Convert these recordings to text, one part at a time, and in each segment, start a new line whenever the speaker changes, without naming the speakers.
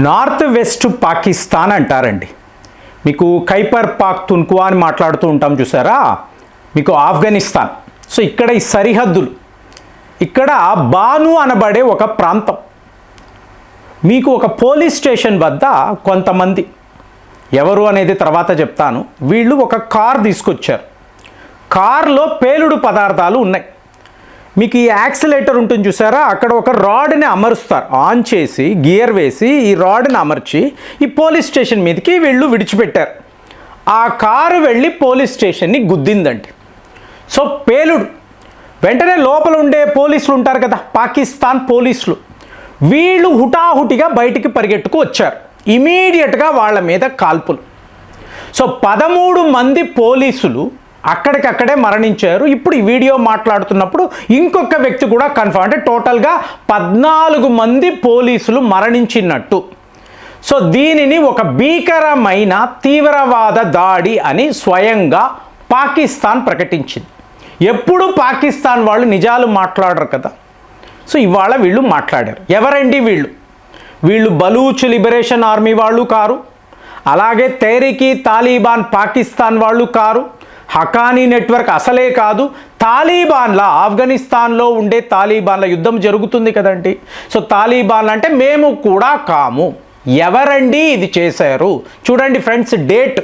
North west Pakistan అంటారండి. మీకు ఖైబర్ పఖ్తూన్ఖ్వా అని మాట్లాడుతూ ఉంటాం చూసారా, మీకు ఆఫ్ఘనిస్తాన్. సో ఇక్కడ ఈ సరిహద్దులు, ఇక్కడ బాను అనబడే ఒక ప్రాంతం. మీకు ఒక పోలీస్ స్టేషన్ వద్ద కొంతమంది, ఎవరు అనేది తర్వాత చెప్తాను, వీళ్ళు ఒక కార్ తీసుకొచ్చారు. కార్లో పేలుడు పదార్థాలు ఉన్నాయి. మీకు ఈ యాక్సిలేటర్ ఉంటుంది చూసారా, అక్కడ ఒక రాడ్ని అమరుస్తారు, ఆన్ చేసి గియర్ వేసి ఈ రాడ్ని అమర్చి ఈ పోలీస్ స్టేషన్ మీదకి వీళ్ళు విడిచిపెట్టారు. ఆ కారు వెళ్ళి పోలీస్ స్టేషన్ని గుద్దిందండి. సో పేలుడు, వెంటనే లోపల ఉండే పోలీసులు ఉంటారు కదా, పాకిస్తాన్ పోలీసులు, వీళ్ళు హుటాహుటిగా బయటికి పరిగెట్టుకు వచ్చారు. ఇమీడియట్గా వాళ్ళ మీద కాల్పులు. సో 13 మంది పోలీసులు అక్కడికక్కడే మరణించారు. ఇప్పుడు ఈ వీడియో మాట్లాడుతున్నప్పుడు ఇంకొక వ్యక్తి కూడా కన్ఫర్మ్, అంటే టోటల్గా 14 మంది పోలీసులు మరణించినట్టు. సో దీనిని ఒక భీకరమైన తీవ్రవాద దాడి అని స్వయంగా పాకిస్తాన్ ప్రకటించింది. ఎప్పుడు పాకిస్తాన్ వాళ్ళు నిజాలు మాట్లాడరు కదా, సో ఇవాళ వీళ్ళు మాట్లాడారు. ఎవరండి వీళ్ళు? వీళ్ళు బలూచ్ లిబరేషన్ ఆర్మీ వాళ్ళు కారు, అలాగే తెహ్రీక్ తాలిబాన్ పాకిస్తాన్ వాళ్ళు కారు, హకానీ నెట్వర్క్ అసలే కాదు, తాలిబాన్ల, ఆఫ్ఘనిస్తాన్లో ఉండే తాలిబాన్ల యుద్ధం జరుగుతుంది కదండి. సో తాలిబాన్లు అంటే మేము కూడా కాము. ఎవరండి ఇది చేశారు? చూడండి ఫ్రెండ్స్, డేట్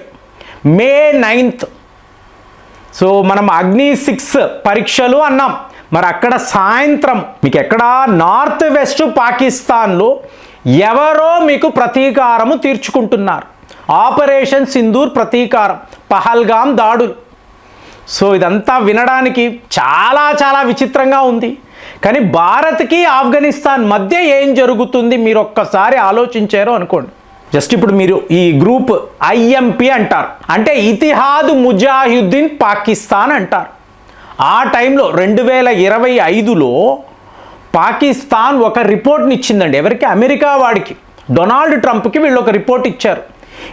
మే 9th. సో మనం అగ్ని 6 పరీక్షలు అన్నాం, మరి అక్కడ సాయంత్రం మీకు ఎక్కడ నార్త్ వెస్ట్ పాకిస్తాన్లో ఎవరో మీకు ప్రతీకారము తీర్చుకుంటున్నారు. ఆపరేషన్ సింధూర్ ప్రతీకారం, పహల్గామ్ దాడులు. సో ఇదంతా వినడానికి చాలా చాలా విచిత్రంగా ఉంది. కానీ భారత్కి ఆఫ్ఘనిస్తాన్ మధ్య ఏం జరుగుతుంది మీరు ఒక్కసారి ఆలోచించారు అనుకోండి. జస్ట్ ఇప్పుడు మీరు ఈ గ్రూప్ ఐఎంపి అంటారు, అంటే ఇతిహాద్ ముజాహిద్దీన్ పాకిస్తాన్ అంటారు. ఆ టైంలో 2025లో పాకిస్తాన్ ఒక రిపోర్ట్ని ఇచ్చిందండి. ఎవరికి? అమెరికా వాడికి, డొనాల్డ్ ట్రంప్కి వీళ్ళు ఒక రిపోర్ట్ ఇచ్చారు.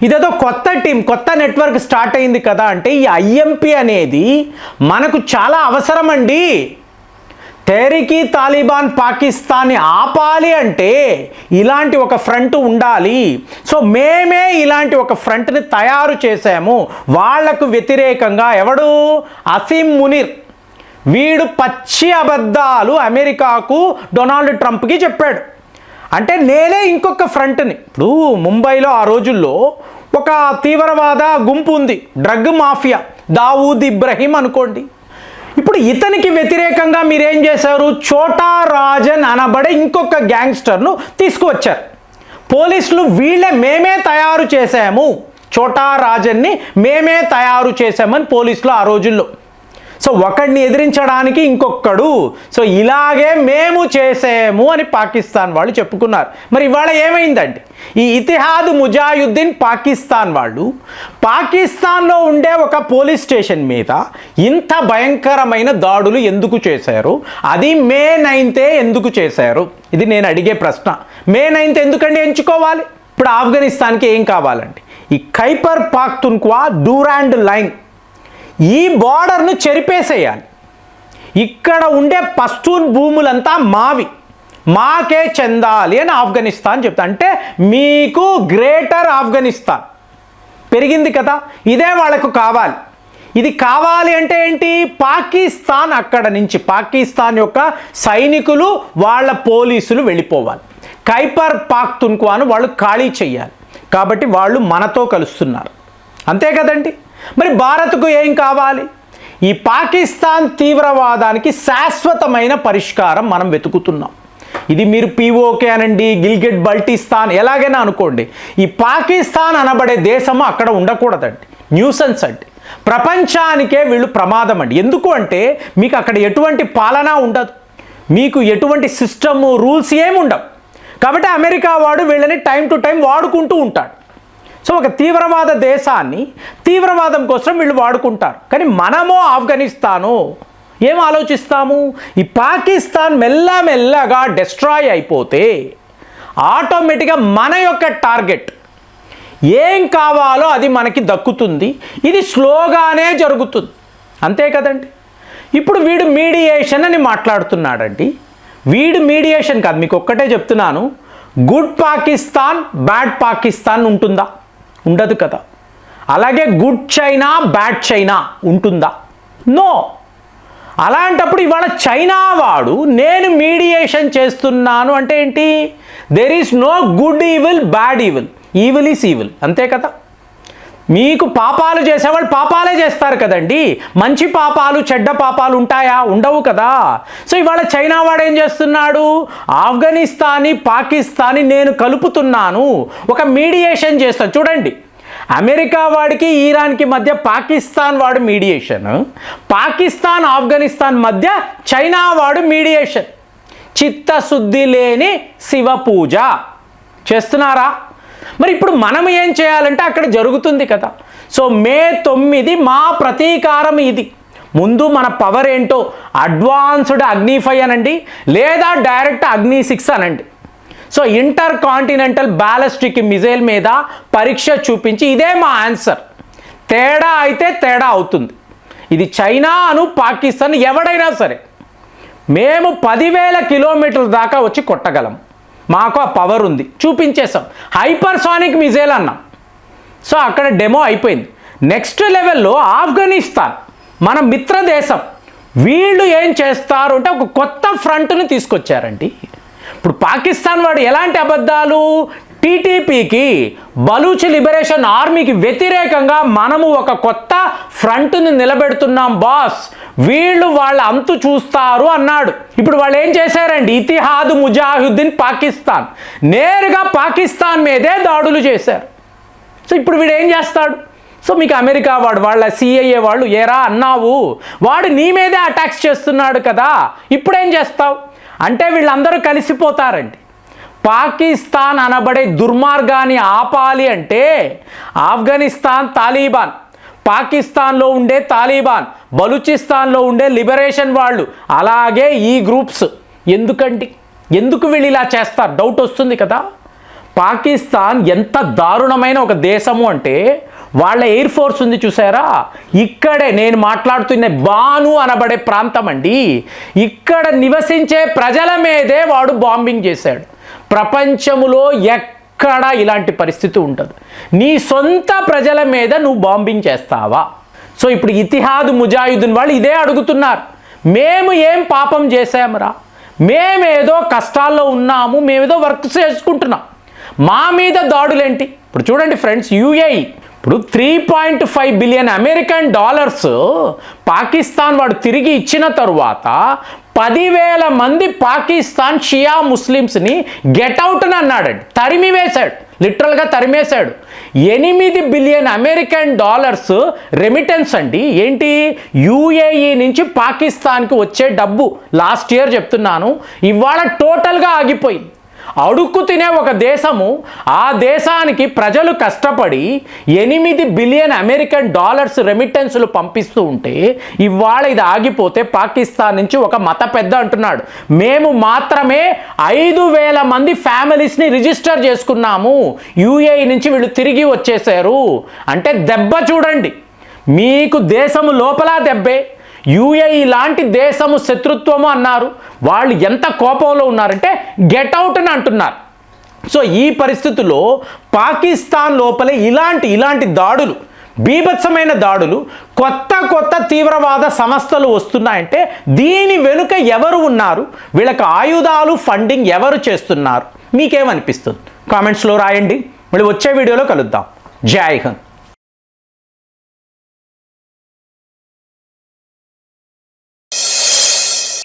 ఇదేదో కొత్త టీం, కొత్త నెట్వర్క్ స్టార్ట్ అయింది కదా, అంటే ఈ ఐఎంపి అనేది మనకు చాలా అవసరం అండి. తెహ్రీక్ తాలిబాన్ పాకిస్తాన్ని ఆపాలి అంటే ఇలాంటి ఒక ఫ్రంట్ ఉండాలి. సో మేమే ఇలాంటి ఒక ఫ్రంట్ని తయారు చేశాము వాళ్లకు వ్యతిరేకంగా. ఎవడు? అసీమ్ మునీర్. వీడు పచ్చి అబద్ధాలు అమెరికాకు, డొనాల్డ్ ట్రంప్కి చెప్పాడు. అంటే నేనే ఇంకొక ఫ్రంట్ని, ఇప్పుడు ముంబైలో ఆ రోజుల్లో ఒక తీవ్రవాద గుంపు ఉంది, డ్రగ్ మాఫియా, దావూద్ ఇబ్రహీం అనుకోండి. ఇప్పుడు ఇతనికి వ్యతిరేకంగా మీరేం చేశారు? చోటా రాజన్ అనబడే ఇంకొక గ్యాంగ్స్టర్ను తీసుకువచ్చారు పోలీసులు. వీళ్ళే మేమే తయారు చేశాము, చోటా రాజన్ని మేమే తయారు చేశామని పోలీసులు ఆ రోజుల్లో. సో ఒకడిని ఎదిరించడానికి ఇంకొకడు, సో ఇలాగే మేము చేసాము అని పాకిస్తాన్ వాళ్ళు చెప్పుకున్నారు. మరి ఇవాళ ఏమైందండి? ఈ ఇతిహాద్ ముజాహిద్దీన్ పాకిస్తాన్ వాళ్ళు పాకిస్తాన్లో ఉండే ఒక పోలీస్ స్టేషన్ మీద ఇంత భయంకరమైన దాడులు ఎందుకు చేశారు? అది మే 9th ఎందుకు చేశారు? ఇది నేను అడిగే ప్రశ్న. మే 9th ఎందుకండి ఎంచుకోవాలి? ఇప్పుడు ఆఫ్ఘనిస్తాన్కి ఏం కావాలండి? ఈ ఖైబర్ పఖ్తూన్ఖ్వా డ్యూరాండ్ లైన్, ఈ బార్డర్ను చెరిపేసేయాలి. ఇక్కడ ఉండే పస్తూన్ భూములంతా మావి, మాకే చెందాలి అని ఆఫ్ఘనిస్తాన్ చెప్తా. అంటే మీకు గ్రేటర్ ఆఫ్ఘనిస్తాన్ పెరిగింది కదా, ఇదే వాళ్ళకు కావాలి. ఇది కావాలి అంటే ఏంటి? పాకిస్తాన్, అక్కడ నుంచి పాకిస్తాన్ యొక్క సైనికులు, వాళ్ళ పోలీసులు వెళ్ళిపోవాలి. ఖైబర్ పఖ్తూన్ఖ్వాను వాళ్ళు ఖాళీ చేయాలి. కాబట్టి వాళ్ళు మనతో కలుస్తున్నారు, అంతే కదండి. మరి భారత్కు ఏం కావాలి? ఈ పాకిస్తాన్ తీవ్రవాదానికి శాశ్వతమైన పరిష్కారం మనం వెతుకుతున్నాం. ఇది మీరు పీఓకే అనండి, గిల్గిట్ బల్టిస్తాన్ ఎలాగైనా అనుకోండి, ఈ పాకిస్తాన్ అనబడే దేశము అక్కడ ఉండకూడదండి. న్యూసెన్స్ అండి, ప్రపంచానికే వీళ్ళు ప్రమాదం అండి. ఎందుకు అంటే మీకు అక్కడ ఎటువంటి పాలన ఉండదు, మీకు ఎటువంటి సిస్టము, రూల్స్ ఏమి ఉండవు. కాబట్టి అమెరికా వాడు వీళ్ళని టైం టు టైం వాడుకుంటూ ఉంటాడు. సో ఒక తీవ్రవాద దేశాన్ని తీవ్రవాదం కోసం వీళ్ళు వాడుకుంటారు. కానీ మనమో ఆఫ్ఘనిస్తాను ఏం ఆలోచిస్తాము? ఈ పాకిస్తాన్ మెల్లమెల్లగా డిస్ట్రాయ్ అయిపోతే ఆటోమేటిక్గా మన యొక్క టార్గెట్ ఏం కావాలో అది మనకి దక్కుతుంది. ఇది స్లోగానే జరుగుతుంది, అంతే కదండి. ఇప్పుడు వీడు మీడియేషన్ అని మాట్లాడుతున్నాడండి. వీడు మీడియేషన్ కాదు, మీకు ఒక్కటే చెప్తున్నాను, గుడ్ పాకిస్తాన్ బ్యాడ్ పాకిస్తాన్ ఉంటుందా? ఉండదు కదా. అలాగే గుడ్ చైనా బ్యాడ్ చైనా ఉంటుందా? నో. అలాంటప్పుడు ఇవాళ చైనా వాడు నేను మీడియేషన్ చేస్తున్నాను అంటే ఏంటి? There is no good evil bad evil, evil is evil, అంతే కదా. మీకు పాపాలు చేసేవాళ్ళు పాపాలే చేస్తారు కదండి. మంచి పాపాలు చెడ్డ పాపాలు ఉంటాయా? ఉండవు కదా. సో ఇవాళ చైనా వాడు ఏం చేస్తున్నాడు? ఆఫ్ఘనిస్తాన్ని పాకిస్తాన్ని నేను కలుపుతున్నాను, ఒక మీడియేషన్ చేస్తాను. చూడండి, అమెరికా వాడికి ఇరాన్కి మధ్య పాకిస్తాన్ వాడు మీడియేషన్, పాకిస్తాన్ ఆఫ్ఘనిస్తాన్ మధ్య చైనా వాడు మీడియేషన్. చిత్తశుద్ధి లేని శివ పూజ చేస్తున్నారా? మరి ఇప్పుడు మనం ఏం చేయాలంటే అక్కడ జరుగుతుంది కదా. సో మే 9 మా ప్రతీకారం ఇది. ముందు మన పవర్ ఏంటో అడ్వాన్స్డ్ అగ్ని 5 అనండి, లేదా డైరెక్ట్ అగ్ని 6 అనండి. So inter continental ballistic missile మీద పరీక్ష చూపించి ఇదే మా ఆన్సర్. తేడా అయితే తేడా అవుతుంది. ఇది చైనా అను పాకిస్తాన్ ఎవడైనా సరే మేము 10,000 కిలోమీటర్ల దాకా వచ్చి కొట్టగలం, మాకు ఆ పవర్ ఉంది, చూపించేసాం. హైపర్సానిక్ మిజైల్ అన్నాం. సో అక్కడ డెమో అయిపోయింది. నెక్స్ట్ లెవెల్లో ఆఫ్ఘనిస్తాన్ మన మిత్ర దేశం, వీళ్ళు ఏం చేస్తారు అంటే ఒక కొత్త ఫ్రంట్ను తీసుకొచ్చారండి. ఇప్పుడు పాకిస్తాన్ వాడు ఎలాంటి అబద్ధాలు? టీటీపీకి, బలూచ్ లిబరేషన్ ఆర్మీకి వ్యతిరేకంగా మనము ఒక కొత్త ఫ్రంట్ను నిలబెడుతున్నాం బాస్, వీళ్ళు వాళ్ళ అంతు చూస్తారు అన్నాడు. ఇప్పుడు వాళ్ళు ఏం చేశారండి? ఇతిహాద్ ముజాహిద్దీన్ పాకిస్తాన్ నేరుగా పాకిస్తాన్ మీదే దాడులు చేశారు. సో ఇప్పుడు వీడు ఏం చేస్తాడు? సో మీకు అమెరికా వాడు, వాళ్ళ సిఐఏ వాళ్ళు ఏరా అన్నావు, వాడు నీ మీదే అటాక్స్ చేస్తున్నాడు కదా, ఇప్పుడేం చేస్తావు అంటే వీళ్ళందరూ కలిసిపోతారండి. పాకిస్తాన్ అనబడే దుర్మార్గాన్ని ఆపాలి అంటే ఆఫ్ఘనిస్తాన్ తాలిబాన్, పాకిస్తాన్లో ఉండే తాలిబాన్, బలూచిస్తాన్లో ఉండే లిబరేషన్ వాళ్ళు, అలాగే ఈ గ్రూప్స్ ఎందుకండి? ఎందుకు వీళ్ళు ఇలా చేస్తారు? డౌట్ వస్తుంది కదా. పాకిస్తాన్ ఎంత దారుణమైన ఒక దేశము అంటే వాళ్ళ ఎయిర్ ఫోర్స్ ఉంది చూసారా, ఇక్కడే నేను మాట్లాడుతున్న బాను అనబడే ప్రాంతం అండి, ఇక్కడ నివసించే ప్రజల మీదే వాడు బాంబింగ్ చేశాడు. ప్రపంచములో ఎక్కడ ఇలాంటి పరిస్థితి ఉంటుంది. నీ సొంత ప్రజల మీద నువ్వు బాంబింగ్ చేస్తావా? సో ఇప్పుడు ఇతిహాద్ ముజాహిద్దీన్ వాళ్ళు ఇదే అడుగుతున్నారు, మేము ఏం పాపం చేశామురా, మేమేదో కష్టాల్లో ఉన్నాము, మేమేదో వర్క్ చేసుకుంటున్నాం, మా మీద దాడులేంటి? ఇప్పుడు చూడండి ఫ్రెండ్స్, యుఏఈ ఇప్పుడు 3.5 బిలియన్ అమెరికన్ డాలర్స్ పాకిస్తాన్ వాడు తిరిగి ఇచ్చిన తరువాత 10,000 మంది పాకిస్తాన్ షియా ముస్లిమ్స్ని గెట్అవుట్ అని అన్నాడండి, తరిమివేశాడు, లిటరల్గా తరిమేశాడు. 8 బిలియన్ అమెరికన్ డాలర్స్ రెమిటెన్స్ అండి. ఏంటి? యుఏఈ నుంచి పాకిస్తాన్కి వచ్చే డబ్బు లాస్ట్ ఇయర్ చెప్తున్నాను, ఇవాళ టోటల్గా ఆగిపోయింది. అడుక్కు తినే ఒక దేశము, ఆ దేశానికి ప్రజలు కష్టపడి 8 బిలియన్ అమెరికన్ డాలర్స్ రెమిటెన్స్లు పంపిస్తూ ఉంటే ఇవాళ ఇది ఆగిపోతే పాకిస్తాన్ నుంచి ఒక మత పెద్ద అంటున్నాడు, మేము మాత్రమే 5,000 మంది ఫ్యామిలీస్ని రిజిస్టర్ చేసుకున్నాము, యుఏఈ నుంచి వీళ్ళు తిరిగి వచ్చేసారు అంటే దెబ్బ చూడండి. మీకు దేశము లోపల దెబ్బే, యుఏఈ లాంటి దేశము శత్రుత్వము అన్నారు, వాళ్ళు ఎంత కోపంలో ఉన్నారంటే గెట్అవుట్ అని అంటున్నారు. సో ఈ పరిస్థితుల్లో పాకిస్తాన్ లోపలే ఇలాంటి దాడులు, బీభత్సమైన దాడులు, కొత్త తీవ్రవాద సంస్థలు వస్తున్నాయంటే దీని వెనుక ఎవరు ఉన్నారు? వీళ్ళకి ఆయుధాలు ఫండింగ్ ఎవరు చేస్తున్నారు? మీకేమనిపిస్తుంది? కామెంట్స్లో రాయండి. మళ్ళీ వచ్చే వీడియోలో కలుద్దాం. జై హింద్.